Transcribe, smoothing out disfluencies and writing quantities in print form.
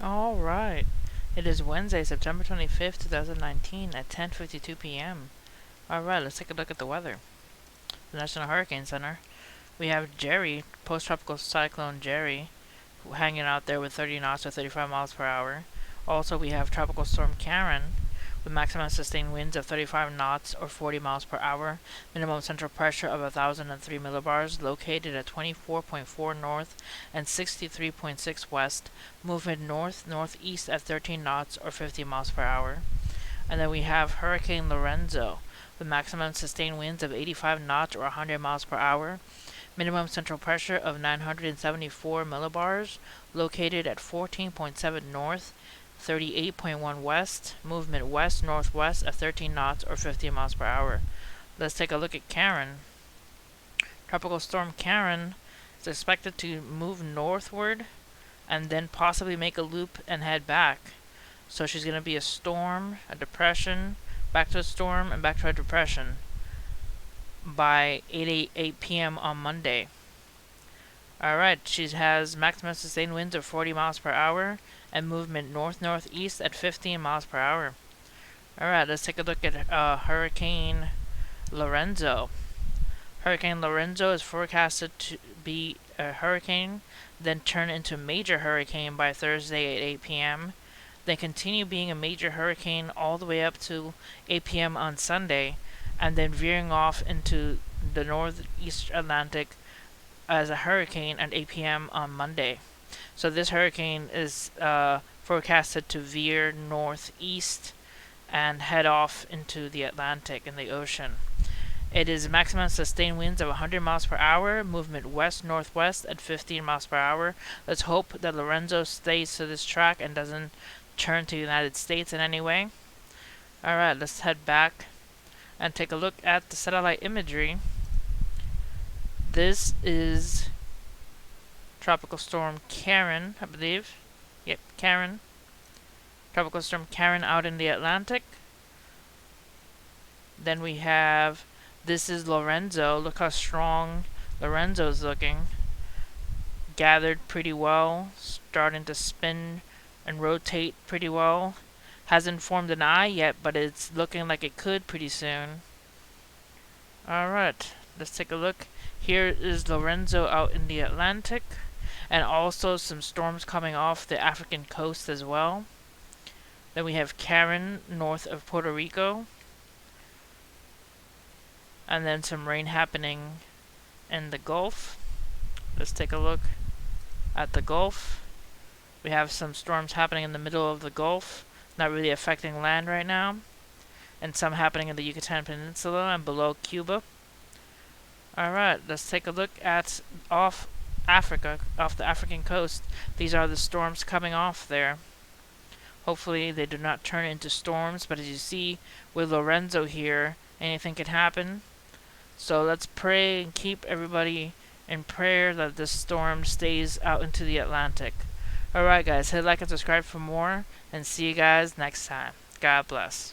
Alright. It is Wednesday, September 25th, 2019 at 10:52 p.m. Alright, let's take a look at the weather. The National Hurricane Center. We have Jerry, post-tropical cyclone Jerry, hanging out there with 30 knots or 35 miles per hour. Also, we have Tropical Storm Karen, with maximum sustained winds of 35 knots or 40 miles per hour, minimum central pressure of 1,003 millibars, located at 24.4 north and 63.6 west, movement north-northeast at 13 knots or 50 miles per hour. And then we have Hurricane Lorenzo, with maximum sustained winds of 85 knots or 100 miles per hour, minimum central pressure of 974 millibars, located at 14.7 north, 38.1 west, movement west-northwest at 13 knots or 50 miles per hour. Let's take a look at Karen. Tropical Storm Karen is expected to move northward and then possibly make a loop and head back. So she's going to be a storm, a depression, back to a storm, and back to a depression by 8 p.m. on Monday. Alright, she has maximum sustained winds of 40 miles per hour and movement north-northeast at 15 miles per hour. Alright, let's take a look at Hurricane Lorenzo. Hurricane Lorenzo is forecasted to be a hurricane, then turn into major hurricane by Thursday at 8 p.m., then continue being a major hurricane all the way up to 8 p.m. on Sunday, and then veering off into the northeast Atlantic as a hurricane at 8 p.m. on Monday. So this hurricane is forecasted to veer northeast and head off into the Atlantic and the ocean. It is maximum sustained winds of 100 miles per hour, movement west-northwest at 15 miles per hour. Let's hope that Lorenzo stays to this track and doesn't turn to the United States in any way. Alright, let's head back and take a look at the satellite imagery. This is Tropical Storm Karen, I believe. Yep, Karen. Tropical Storm Karen out in the Atlantic. Then we have, this is Lorenzo. Look how strong Lorenzo's looking. Gathered pretty well, starting to spin and rotate pretty well. Hasn't formed an eye yet, but it's looking like it could pretty soon. Alright, let's take a look. Here is Lorenzo out in the Atlantic, and also some storms coming off the African coast as well. Then we have Karen north of Puerto Rico, and then some rain happening in the Gulf. Let's take a look at the Gulf. We have some storms happening in the middle of the Gulf, not really affecting land right now, and some happening in the Yucatan Peninsula and below Cuba. Alright, let's take a look at off Africa, off the African coast. These are the storms coming off there. Hopefully they do not turn into storms, but as you see with Lorenzo here, anything can happen. So let's pray and keep everybody in prayer that this storm stays out into the Atlantic. Alright guys, hit like and subscribe for more, and see you guys next time. God bless.